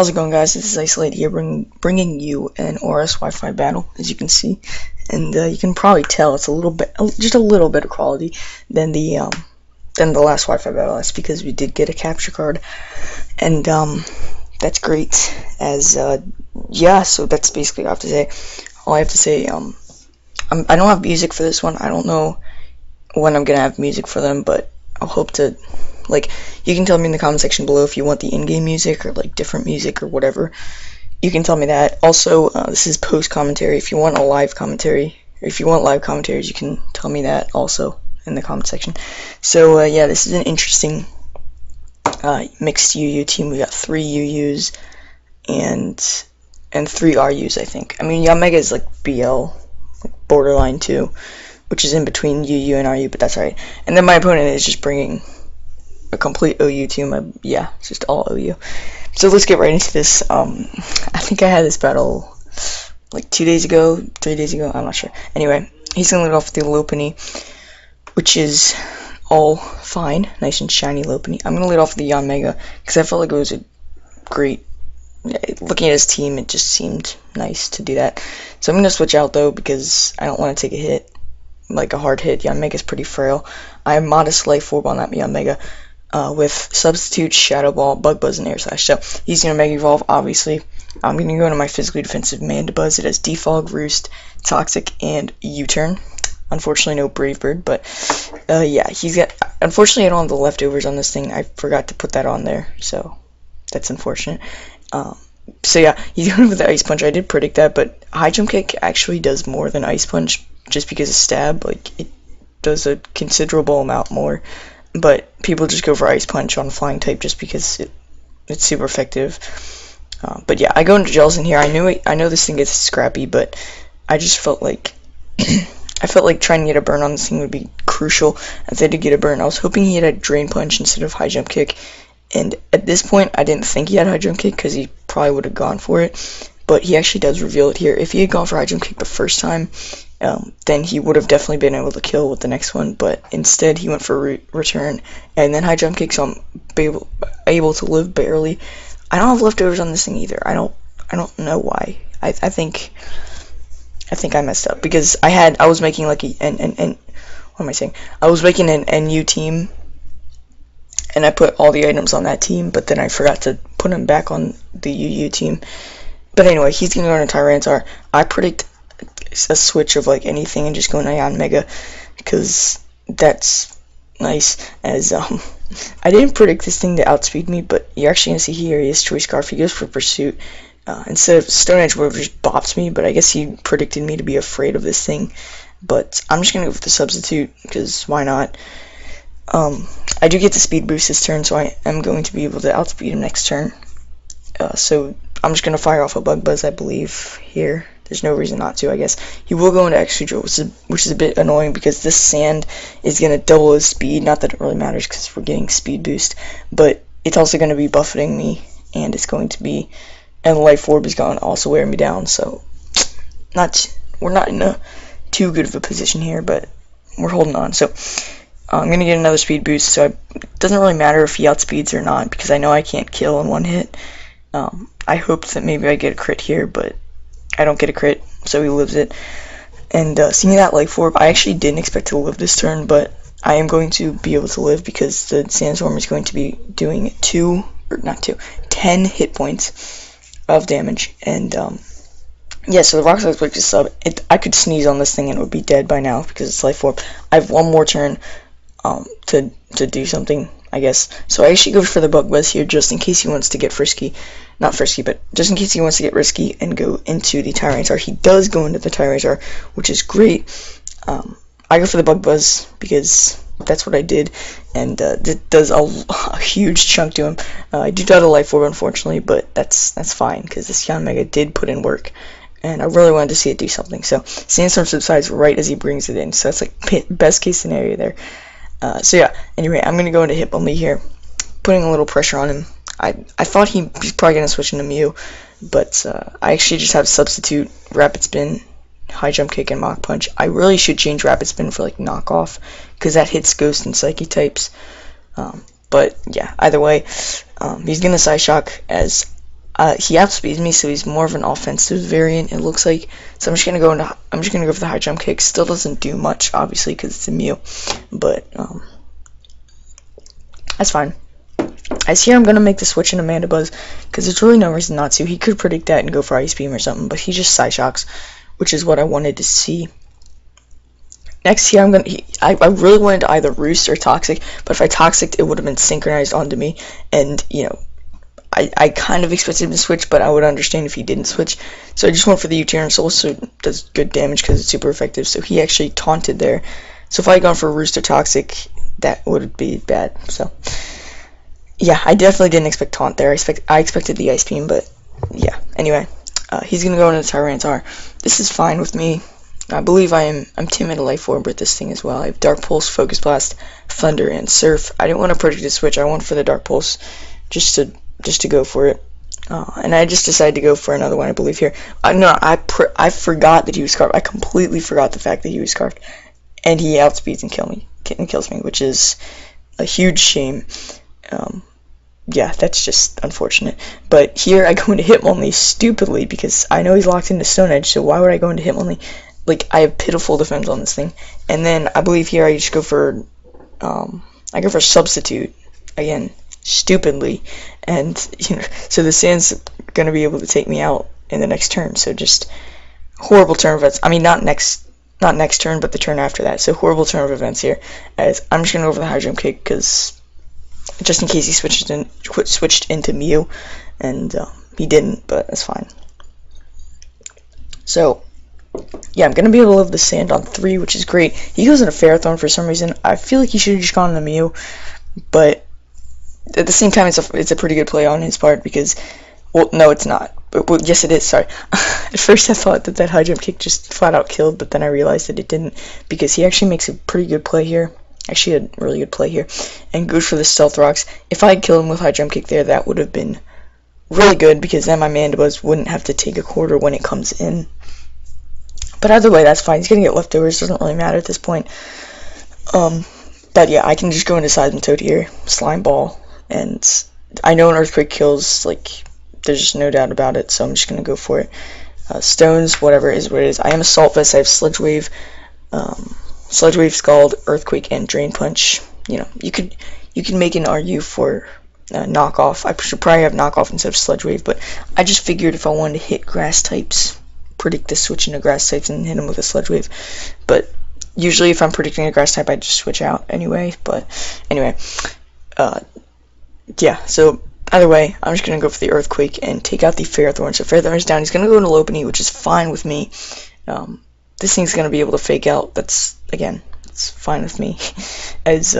How's it going, guys? This is Isolate here, bringing you an ORAS Wi-Fi battle, as you can see, and you can probably tell it's a little bit, just a little bit of quality than the last Wi-Fi battle. That's because we did get a capture card, and that's great. Yeah, so that's basically all I have to say. All I have to say, I don't have music for this one. I don't know when I'm gonna have music for them, but I'll hope to. Like, you can tell me in the comment section below if you want the in-game music or like different music or whatever. You can tell me that. Also, this is post commentary. If you want a live commentary, or if you want live commentaries, you can tell me that also in the comment section. So yeah, this is an interesting mixed UU team. We got 3 UUs and 3 RUs, I think. I mean, Yamega is like BL, like borderline too, which is in between UU and RU, but that's alright. And then my opponent is just bringing a complete OU team. Yeah, it's just all OU. So let's get right into this. I think I had this battle like 2 days ago, 3 days ago, I'm not sure. Anyway, he's gonna lead off with the Lopunny, which is all fine, nice and shiny Lopunny. I'm gonna lead off with the Yanmega because I felt like it was a great. Looking at his team, it just seemed nice to do that. So I'm gonna switch out though because I don't want to take a hit, like a hard hit. Yanmega's pretty frail. I have modest life orb on that Yanmega. With Substitute, Shadow Ball, Bug Buzz, and Air Slash. So he's going to Mega Evolve, obviously. I'm going to go into my physically defensive Mandibuzz. It has Defog, Roost, Toxic, and U-Turn. Unfortunately, no Brave Bird, but yeah, he's got. Unfortunately, I don't have the leftovers on this thing. I forgot to put that on there, so that's unfortunate. So yeah, he's going with the Ice Punch. I did predict that, but High Jump Kick actually does more than Ice Punch just because of Stab. Like, it does a considerable amount more. But people just go for Ice Punch on Flying type just because it's super effective. But yeah, I go into Jellicent here. I know this thing gets scrappy, but I just felt like I felt like trying to get a burn on this thing would be crucial. If I did get a burn, I was hoping he had a Drain Punch instead of High Jump Kick. And at this point, I didn't think he had High Jump Kick because he probably would have gone for it. But he actually does reveal it here. If he had gone for High Jump Kick the first time, then he would have definitely been able to kill with the next one, but instead he went for Return and then High Jump Kick, so I'm able to live barely. I don't have leftovers on this thing either. I don't know why. I think I messed up because I was making like what am I saying? I was making an NU team, and I put all the items on that team, but then I forgot to put them back on the UU team. But anyway, he's gonna go into Tyranitar. I predict a switch of like anything and just go into Yanmega because that's nice. As I didn't predict this thing to outspeed me, but you're actually gonna see here he has Choice Scarf. He goes for Pursuit instead of Stone Edge, where it just bops me. But I guess he predicted me to be afraid of this thing. But I'm just gonna go with the Substitute because why not? I do get the Speed Boost this turn, so I am going to be able to outspeed him next turn. So I'm just gonna fire off a Bug Buzz, I believe here. There's no reason not to, I guess. He will go into Excadrill, which is a bit annoying because this Sand is going to double his speed. Not that it really matters because we're getting Speed Boost. But it's also going to be buffeting me, and it's going to be... And the Life Orb is going to also wear me down, so... We're not in a too good of a position here, but we're holding on. So I'm going to get another Speed Boost, so it doesn't really matter if he outspeeds or not because I know I can't kill in one hit. I hoped that maybe I get a crit here, but I don't get a crit, so he lives it. And seeing that Life Orb, I actually didn't expect to live this turn, but I am going to be able to live because the Sandstorm is going to be doing 10 hit points of damage. And yeah, so the Rock Slide Quick Sub, I could sneeze on this thing and it would be dead by now because it's Life Orb. I have one more turn to do something, I guess. So I actually go for the Bug Buzz here just in case he wants to get frisky. Not frisky, but just in case he wants to get risky and go into the Tyranitar. He does go into the Tyranitar, which is great. I go for the Bug Buzz because that's what I did, and it does a huge chunk to him. I do die to Life Orb, unfortunately, but that's fine because this Yanmega did put in work, and I really wanted to see it do something. So Sandstorm subsides right as he brings it in, so that's like best case scenario there. So yeah, anyway, I'm going to go into Hit Bumblebee here, putting a little pressure on him. I thought he's probably going to switch into Mew, but I actually just have Substitute, Rapid Spin, High Jump Kick, and Mach Punch. I really should change Rapid Spin for like Knockoff, because that hits Ghost and Psyche types. But yeah, either way, he's going to Psyshock as he outspeeds me, so he's more of an offensive variant, it looks like. So I'm just gonna go for the high jump kick. Still doesn't do much, obviously, because it's a Mew, but that's fine. As here, I'm gonna make the switch into Manda Buzz because there's really no reason not to. He could predict that and go for Ice Beam or something, but he just Psyshocks, which is what I wanted to see. Next here, I really wanted to either Roost or Toxic, but if I Toxic, it would have been synchronized onto me, and you know, I kind of expected him to switch, but I would understand if he didn't switch. So I just went for the U-turn. So also does good damage because it's super effective. So he actually taunted there. So if I had gone for Roost or Toxic, that would be bad. So yeah, I definitely didn't expect taunt there. I expected the Ice Beam, but yeah. Anyway, he's gonna go into the Tyranitar. This is fine with me. I believe I'm timid to Life Orb with this thing as well. I have Dark Pulse, Focus Blast, Thunder, and Surf. I didn't want to predict a switch. I went for the Dark Pulse just to go for it. And I just decided to go for another one, I believe here. No, I forgot that he was Scarfed. I completely forgot the fact that he was Scarfed. And he outspeeds and kills me, which is a huge shame. Yeah, that's just unfortunate. But here I go into Hitmonlee stupidly because I know he's locked into Stone Edge, so why would I go into Hitmonlee? Like, I have pitiful defense on this thing. And then I believe here I just go for Substitute again, stupidly, and you know, so the Sand's gonna be able to take me out in the next turn. So just horrible turn of events. I mean, not next turn, but the turn after that. So horrible turn of events here. As I'm just gonna go for the high jump kick because just in case he switched into Mew, and he didn't, but that's fine. So yeah, I'm gonna be able to live the Sand on 3, which is great. He goes into Ferrothorn for some reason. I feel like he should have just gone into Mew, but at the same time, it's a pretty good play on his part because, well, no, it's not. But, well, yes, it is. Sorry. At first, I thought that high jump kick just flat out killed, but then I realized that it didn't because he actually makes a pretty good play here. Actually, a really good play here, and goes for the Stealth Rocks. If I had killed him with high jump kick there, that would have been really good because then my Mandibuzz wouldn't have to take a quarter when it comes in. But either way, that's fine. He's gonna get leftovers. Doesn't really matter at this point. But yeah, I can just go into Seismitoad here, Slime Ball, and I know an Earthquake kills. Like, there's just no doubt about it. So I'm just gonna go for it. Stones, whatever is what it is. I am Assault Vest. I have Sludge Wave, Scald, Earthquake, and Drain Punch. You know, you could make an RU for knockoff. I should probably have knockoff instead of Sludge Wave, but I just figured if I wanted to hit grass types, predict the switch into grass types and hit him with a Sludge Wave. But usually if I'm predicting a grass type, I just switch out anyway. But anyway, yeah, so either way, I'm just going to go for the Earthquake and take out the Ferrothorn. So Ferrothorn's down. He's going to go into Lopunny, which is fine with me. This thing's going to be able to fake out. That's, again, it's fine with me. As,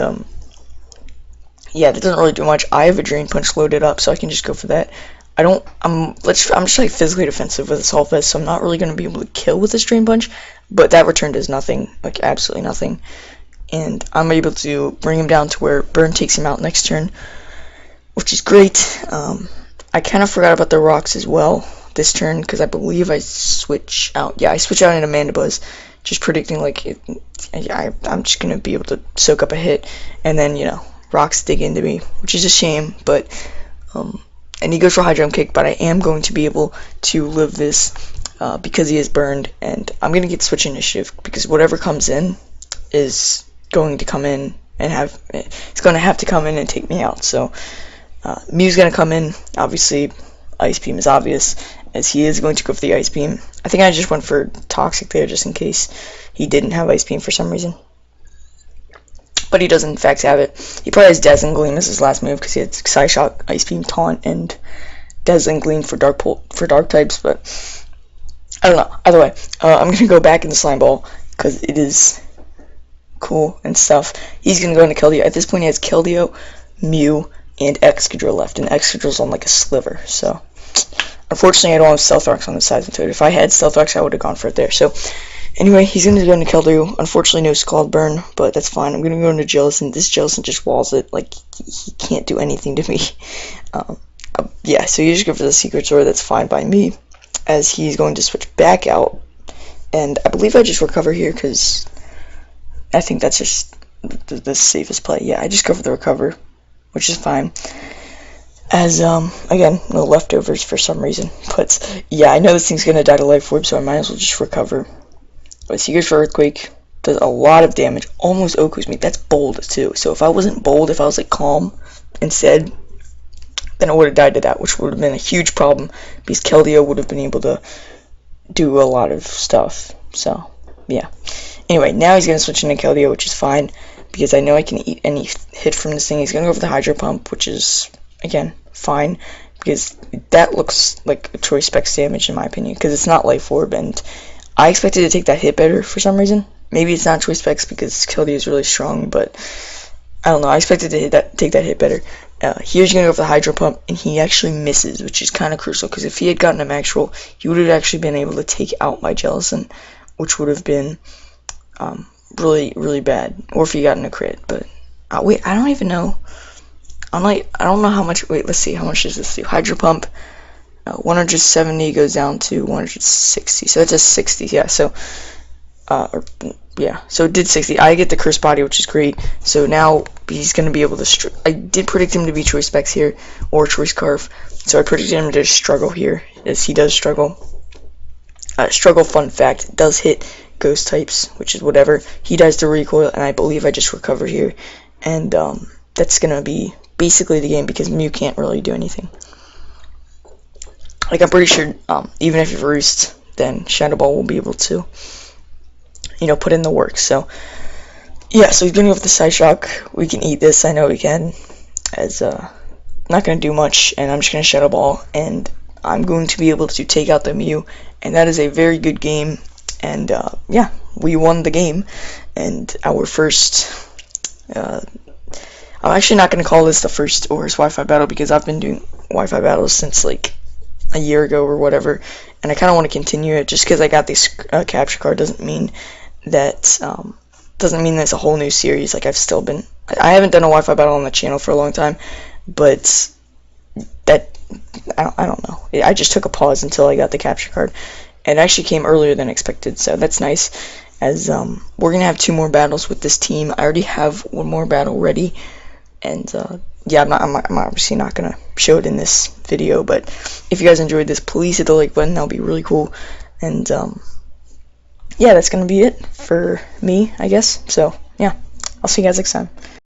yeah, that doesn't really do much. I have a Drain Punch loaded up, so I can just go for that. I'm just like physically defensive with Assault Vest, so I'm not really going to be able to kill with this Drain Punch, but that return does nothing, like absolutely nothing, and I'm able to bring him down to where Burn takes him out next turn, which is great. I kind of forgot about the rocks as well this turn, because I believe I switch out, yeah, I switch out into Mandibuzz, just predicting, like, I'm just going to be able to soak up a hit, and then, you know, rocks dig into me, which is a shame, but, and he goes for high jump kick, but I am going to be able to live this because he is burned, and I'm going to get switch initiative because whatever comes in is going to come in and it's going to have to come in and take me out. So Mew's going to come in. Obviously, Ice Beam is obvious as he is going to go for the Ice Beam. I think I just went for Toxic there just in case he didn't have Ice Beam for some reason. But he does in fact have it. He probably has Dazzling Gleam as his last move because he had Psyshock, Ice Beam, Taunt, and Dazzling Gleam for dark types. But I don't know. Either way, I'm gonna go back in the Slime Ball because it is cool and stuff. He's gonna go into Keldeo. At this point, he has Keldeo, Mew, and Excadrill left, and Excadrill's on like a sliver. So unfortunately, I don't have Stealth Rocks on the sides of it. If I had Stealth Rocks, I would have gone for it there. So anyway, he's going to go into Keldeo. Unfortunately, no Scald Burn, but that's fine. I'm going to go into Jellicent. This Jellicent just walls it. Like, he can't do anything to me. Yeah, so you just go for the Secret Sword. That's fine by me, as he's going to switch back out. And I believe I just recover here, because I think that's just the safest play. Yeah, I just go for the recover, which is fine. As, again, no leftovers for some reason. But, yeah, I know this thing's gonna die to Life Orb, so I might as well just recover. But Seekers for Earthquake does a lot of damage. Almost Oku's me. That's bold, too. So if I wasn't bold, if I was, like, calm instead, then I would have died to that, which would have been a huge problem, because Keldeo would have been able to do a lot of stuff. So, yeah. Anyway, now he's gonna switch into Keldeo, which is fine, because I know I can eat any hit from this thing. He's gonna go for the Hydro Pump, which is, again, fine, because that looks like a choice specs damage in my opinion, because it's not Life Orb, and I expected to take that hit better for some reason. Maybe it's not choice specs because Keldeo is really strong, but I don't know. I expected to take that hit better. Here's gonna go for the Hydro Pump, and he actually misses, which is kind of crucial, because if he had gotten a max roll, he would have actually been able to take out my Jellicent, which would have been really, really bad. Or if he got in a crit, but wait, I don't even know. I don't know how much. Wait, let's see. How much does this do? Hydro Pump, 170 goes down to 160. So that's a 60. Yeah. So, yeah. So it did 60. I get the Curse Body, which is great. So now he's gonna be able to. I did predict him to be Choice Specs here, or Choice Scarf. So I predicted him to struggle here, as he does struggle. Struggle, fun fact, does hit Ghost types, which is whatever. He dies to Recoil, and I believe I just recovered here. And that's gonna be basically the game, because Mew can't really do anything. Like, I'm pretty sure even if you've Roost, then Shadow Ball will be able to, you know, put in the work. So yeah, so he's gonna go with the Side Shock. We can eat this, I know we can, as not gonna do much, and I'm just gonna Shadow Ball, and I'm going to be able to take out the Mew, and that is a very good game. And yeah, we won the game, and our first I'm actually not going to call this the first ORAS Wi-Fi battle, because I've been doing Wi-Fi battles since like a year ago or whatever, and I kind of want to continue it. Just because I got this capture card doesn't mean that it's a whole new series. Like, I haven't done a Wi-Fi battle on the channel for a long time, but that I don't know. I just took a pause until I got the capture card. It actually came earlier than expected, so that's nice. As we're gonna have 2 more battles with this team. I already have 1 more battle ready. And yeah, I'm obviously not gonna show it in this video, but if you guys enjoyed this, please hit the like button. That'll be really cool. And yeah, that's gonna be it for me, I guess. So yeah, I'll see you guys next time.